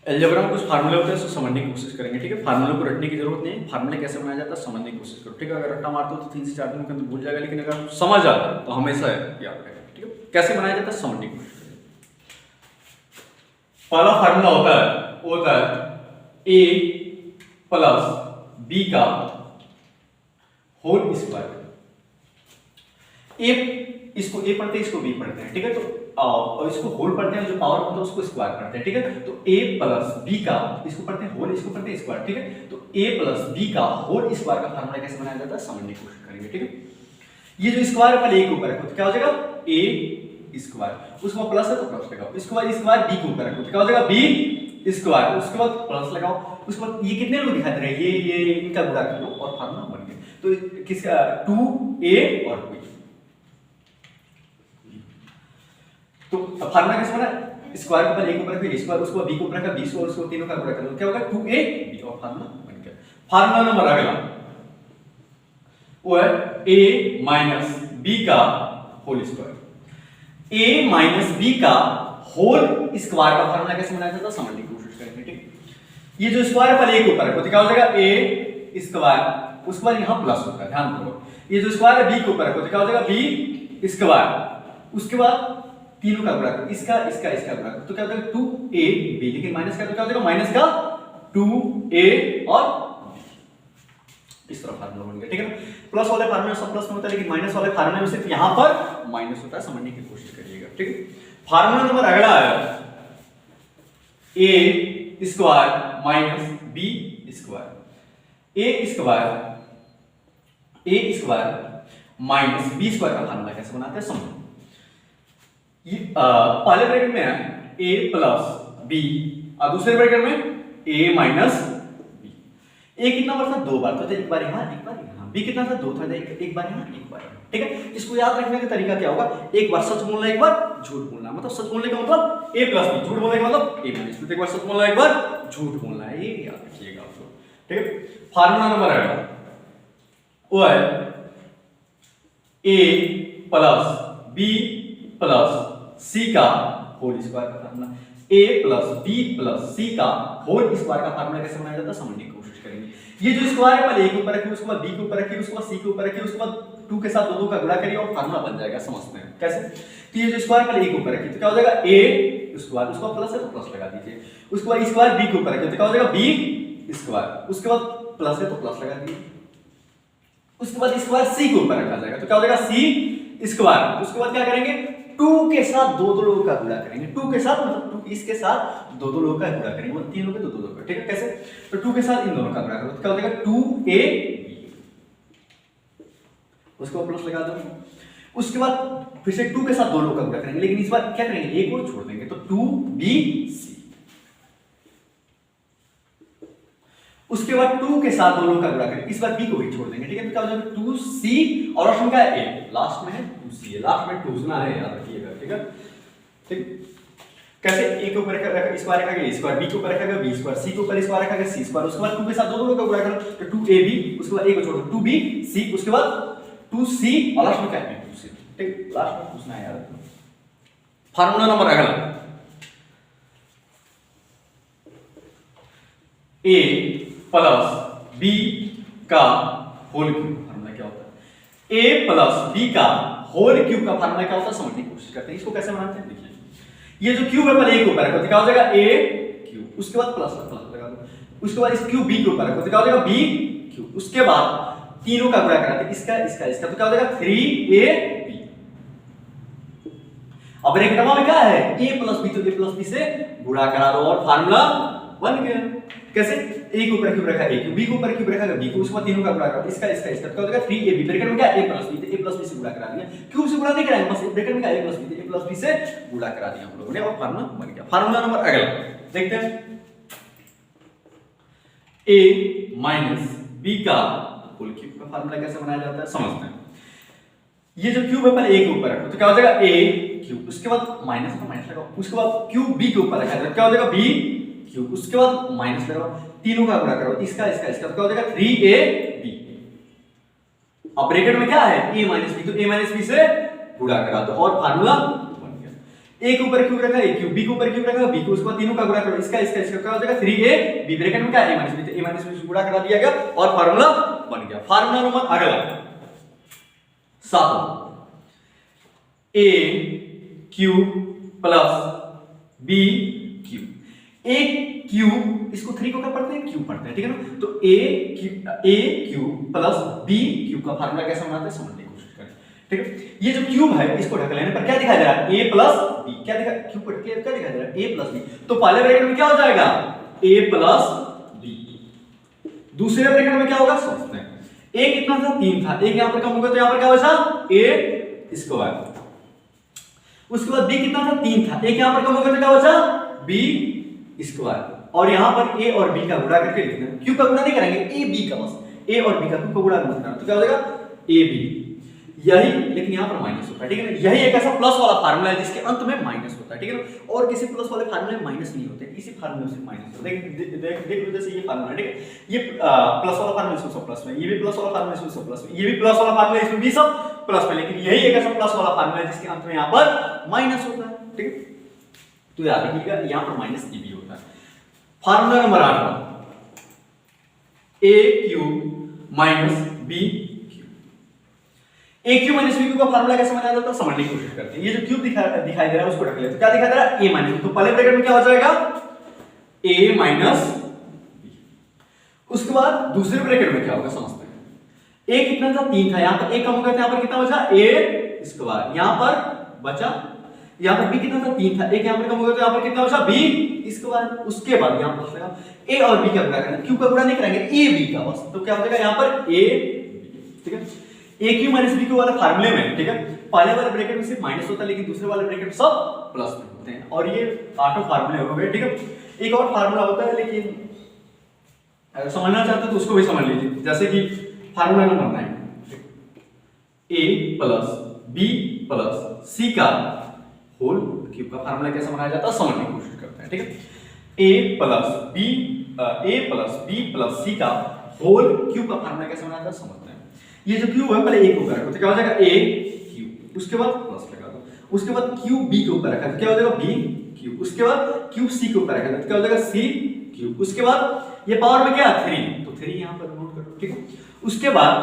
Algebra में कुछ फार्मूले होते हैं, उसको समझने की कोशिश करेंगे। ठीक है, फार्मूले को रटने की जरूरत नहीं है, फार्मूले कैसे बनाया जाता है समझने की कोशिश करो। ठीक है, अगर रट्टा मारते हो तो 3 से 4 दिन के अंदर भूल जाएगा, लेकिन अगर समझ आता है तो हमेशा याद रहेगा। ठीक है, कैसे बनाया जाता है समझने की कोशिश करेंगे। पहला फार्मूला होता है a प्लस b का होल स्क्वायर। इसको a पढ़ते हैं, इसको b पढ़ते हैं। ठीक है, तो और इसको होल पढ़ते हैं, जो पावर होता है उसको स्क्वायर पढ़ते हैं। ठीक है, तो a प्लस b का, इसको पढ़ते हैं होल, इसको पढ़ते हैं स्क्वायर। ठीक है, तो a प्लस b का होल स्क्वायर का फार्मूला कैसे बनाया जाता है समझने की कोशिश करेंगे। ठीक है, ये जो स्क्वायर पहले a के ऊपर रखो तो क्या हो जाएगा a स्क्वायर, उसके बाद प्लस है तो प्लस लगाओ, इसके बाद स्क्वायर b के ऊपर रखो तो क्या हो जाएगा b स्क्वायर, उसके बाद प्लस लगाओ, उसके बाद ये कितने लोग दिखाई दे रहे हैं, ये इनका गुणा कर लो और फार्मूला बन गया। तो किसका 2a और 2b। तो फार्मूला कैसे बना, स्क्वायर के ऊपर a के ऊपर रखो स्क्वायर, उसको b के ऊपर रखा b स्क्वायर, उसको तीनों का गुणा कर लो, क्या होगा 2ab और फार्मूला बन गया। फार्मूला नंबर अगला वो है a माइनस b का whole square. a minus b का होल स्क्वायर का फार्मूला कैसे बनाया जाता है समझने की कोशिश करेंगे। ठीक, ये जो स्क्वायर पर a के ऊपर रखो तो क्या हो जाएगा a स्क्वायर, उसके बाद यहां प्लस होता है, ध्यान रखो। ये जो स्क्वायर है b के ऊपर रखो तो क्या हो जाएगा b स्क्वायर, उसके बाद तीनों का गुणा करो, इसका इसका इसका गुणा करो तो क्या हो जाएगा 2ab, लेकिन माइनस का तो क्या हो जाएगा माइनस का 2a और इस तरह फार्मूला बन गया। ठीक है, प्लस वाले फार्मूले सब प्लस में होता है, लेकिन माइनस वाले फार्मूले में सिर्फ यहां पर माइनस होता है, समझने की कोशिश करिएगा। ठीक है, फार्मूला नंबर अगला है a square minus b square. a square minus b square का फार्मूला कैसे बनाते हैं समझो। ये पहले ब्रैकेट में है a प्लस b और दूसरे ब्रैकेट में a माइनस b। a कितना बार था, 2 बार, तो एक बार यहाँ एक बार यहाँ। b कितना था, 2 था, एक बार यहाँ एक बार यहाँ। ठीक है, इसको याद रखने का तरीका क्या होगा, एक बार सच बोलना एक बार झूठ बोलना, मतलब सच बोलने का मतलब a प्लस b, झूठ बोलने का मतलब a माइनस b। एक बार सच बोलना एक बार झूठ बोलना है, ये याद रखिएगा आप लोग। ठीक है, फार्मूला नंबर अगला वो है a plus b plus c का होल स्क्वायर का formula. a plus b plus c का होल स्क्वायर का फार्मूला कैसे बनाया जाता है समझने की कोशिश करेंगे। ये जो स्क्वायर है पहले a के ऊपर रखिए, उसके बाद b के ऊपर रखिए, उसके बाद c के ऊपर रखिए, उसके बाद 2 के साथ 2 का गुणा करिए और फार्मूला बन जाएगा। समझते हैं कैसे। तो ये जो स्क्वायर पहले a के ऊपर रखिए तो क्या हो जाएगा a स्क्वायर, उसके बाद प्लस है तो प्लस लगा दीजिए, उसके बाद स्क्वायर b के ऊपर रखिए तो क्या हो जाएगा b स्क्वायर, उसके बाद प्लस है तो प्लस लगा दीजिए, उसके बाद स्क्वायर c के ऊपर रखा जाएगा तो क्या हो जाएगा c स्क्वायर, उसके बाद क्या करेंगे 2 के साथ 2 लोगों का गुणा करेंगे, 2 के साथ मतलब 2 इसके साथ 2 लोगों का गुणा करेंगे, मतलब 3 लोग के 2 लोग का। ठीक है, कैसे, तो 2 के साथ इन दोनों का गुणा करो तो क्या हो जाएगा 2ab, उसको प्लस लगा दो, उसके बाद फिर से 2 के साथ 2 लोगों का गुणा करेंगे, लेकिन इस बार क्या करेंगे एक और छोड़ देंगे तो 2bc, उसके बाद 2 के साथ 2 लोगों का गुणा करेंगे, इस बार b को भी छोड़ देंगे। ठीक है, तो क्या हो जाएगा 2c और ऑप्शन का a, लास्ट में है 2c है, लास्ट में 2 सुना है, याद रखिएगा। ठीक है, ठीक, कैसे a के ऊपर रखा स्क्वायर रखा गया स्क्वायर, b के ऊपर रखा गया b स्क्वायर, c के ऊपर स्क्वायर रखा गया c स्क्वायर, उसके बाद 2 के साथ 2 लोगों का गुणा करो तो 2ab, उसके बाद a को छोड़ो 2bc, उसके बाद 2c और लास्ट में क्या है 2c। ठीक, लास्ट में पूछना है यार। फार्मूला नंबर अगला a प्लस b का होल क्यूब फार्मूला क्या होता है, a प्लस b का होल क्यूब का फार्मूला क्या होता है समझने की कोशिश करते हैं। इसको कैसे बनाते हैं देखिए, ये जो क्यूब है पहले a के ऊपर रखो तो क्या हो जाएगा a क्यूब, उसके बाद प्लस लगा दो, उसके बाद इस क्यूब b के ऊपर रखो तो क्या हो जाएगा b क्यूब, उसके बाद तीनों का गुणा कराते हैं, इसका इसका इसका तो क्या हो जाएगा 3ab। अब ब्रैकेट में क्या है a प्लस b, तो a प्लस b से गुणा करा दो और फार्मूला बन गया। कैसे, a के ऊपर क्यूब रखा a क्यूब, b के ऊपर क्यूब रखा b को, उसके बाद तीनों का गुणा करा, इसका इसका इसका तो क्या हो जाएगा 3ab। ब्रैकेट में क्या a प्लस b, तो a प्लस b से गुणा करा दिया, क्यूब से गुणा नहीं कराएंगे, बस ब्रैकेट में क्या a प्लस b, तो a प्लस b से गुणा करा दिया हम लोगों ने और फार्मूला बन गया। फार्मूला नंबर अगला देखते हैं, a माइनस b का होल क्यूब का फार्मूला कैसे बनाया जाता है समझते हैं। ये जो क्यूब है पहले a के ऊपर रखो तो क्या हो जाएगा a क्यूब, उसके बाद माइनस का माइनस लगाओ, उसके बाद क्यूब b के ऊपर रखा जाएगा क्या हो जाएगा b क्यूब, उसके बाद माइनस लगाओ, तीनों का गुणा करो, इसका इसका इसका तो क्या हो जाएगा 3ab। अब ब्रैकेट में क्या है a माइनस b, तो a माइनस b से गुणा करा दो और फार्मूला बन गया। ए के ऊपर क्यूब रखा ए क्यूब, बी के ऊपर क्यूब रखा बी को, उसके बाद तीनों का गुणा करो, इसका इसका इसका क्या हो जाएगा 3a बी ब्रैकेट में क्या a minus B, a minus B गुणा करा दिया गया और फार्मूला बन गया। फार्मूला नंबर अगला 7 a cube plus b cube, a cube इसको 3 को क्या पढ़ते हैं क्यूब पढ़ते हैं, ठीक है ना। तो a cube plus b cube का फार्मूला कैसे बनाते हैं समझने की कोशिश करें, ठीक है। ये जो क्यूब है इसको ढक लेने पर क्या दिखाई दे रहा है a प्लस b, क्या दिखा क्यूब पर क्या दिखाई दे रहा है a प्लस b, तो पहले ब्रैकेट में क्या हो जाएगा a प्लस b, दूसरे ब्रैकेट में क्या होगा समझते हैं। a कितना था 3 था, एक यहां पर कम हो गया तो यहां पर क्या बचा a स्क्वायर, उसके बाद b कितना था 3 था, एक यहां पर कम हो गया तो क्या बचा b स्क्वायर, और यहां पर a और b का गुणा करके लिखना है, क्यूब का गुणा नहीं करेंगे a b का, बस a और b का क्यूब का गुणा करना, तो क्या हो जाएगा a b, यही लेकिन यहां पर माइनस होता है, ठीक है ना। यही एक ऐसा प्लस वाला फार्मूला है जिसके अंत में माइनस होता है, ठीक है ना। और किसी प्लस वाले फार्मूले में माइनस नहीं होते, इसी फार्मूले में सिर्फ माइनस होता है। देख लो जैसे ये फार्मूला है, ठीक है, ये प्लस वाला फार्मूला इसमें सब प्लस में, ये भी प्लस वाला फार्मूला इसमें सब प्लस में, ये भी प्लस वाला फार्मूला इसमें भी सब प्लस में, लेकिन यही एक ऐसा प्लस वाला फार्मूला है जिसके अंत में यहां पर माइनस होता है, ठीक है। तो याद रखिएगा यहां पर माइनस ये भी होता है। Formula number 8 a cube minus b cube, a cube minus b cube का फार्मूला कैसे बनाया जाता है समझने की कोशिश करते हैं। ये जो क्यूब दिखाई दे रहा है उसको रख ले, तो क्या दिखाई दे रहा है a माइनस, तो पहले ब्रैकेट में क्या हो जाएगा a माइनस b, उसके बाद दूसरे ब्रैकेट में क्या होगा समझते हैं। a कितना था 3 था, यहां पर a कम हो गया तो यहां पर कितना बचा a स्क्वायर, यहां पर बचा, यहां पर b कितना था 3 था, एक यहां पर कम हो गया तो यहां पर कितना बचा b स्क्वायर, उसके बाद यहां पर a और b का गुणा करना, क्यूब का गुणा नहीं करेंगे a b का बस, तो क्या हो जाएगा यहां पर a b, ठीक है। a cube minus b cube वाले फार्मूले में, ठीक है, पहले वाले ब्रैकेट में सिर्फ माइनस होता है लेकिन दूसरे वाले ब्रैकेट में सब प्लस में होते हैं, और ये 8 फार्मूले हो गए, ठीक है। एक और फार्मूला होता है लेकिन अगर समझना चाहते हो तो उसको भी समझ लीजिए, जैसे कि formula number 9 a plus b plus c का होल क्यूब का फार्मूला कैसे बनाया जाता है समझने की कोशिश करते हैं, ठीक है। a plus b plus c का होल क्यूब का फार्मूला कैसे बनाया जाता है समझते हैं। ये जो क्यूब है पहले a के ऊपर रखो तो क्या हो जाएगा a क्यूब, उसके बाद प्लस लगा दो, उसके बाद क्यूब b के ऊपर रखा तो क्या हो जाएगा b क्यूब, उसके बाद क्यूब c के ऊपर रखा तो क्या हो जाएगा c क्यूब, उसके बाद ये पावर में क्या 3, तो 3 यहां पर नोट करो, ठीक है। उसके बाद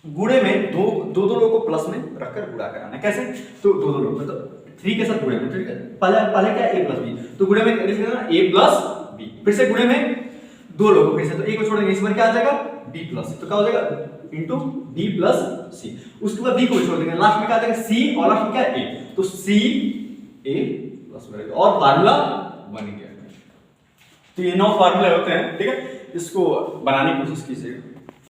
गुणे में दो लोगों को प्लस में रखकर गुणा कराना है, कैसे, तो दो लोगों को, तो 3 के साथ गुणे में, ठीक है, पहले क्या a प्लस b, तो गुणे में लिख देना a प्लस b, फिर से गुणे में दो लोगों फिर से, तो a को छोड़ देंगे इस बार क्या आ जाएगा b प्लस, तो क्या हो जाएगा इनटू b प्लस c, उसके बाद b को छोड़ देंगे, लास्ट में क्या आ जाएगा c और लास्ट में क्या a, तो c a प्लस बनेगा और फार्मूला बन गया। तो ये 9 फार्मूले होते हैं, ठीक है, इसको बनाने की कोशिश कीजिएगा।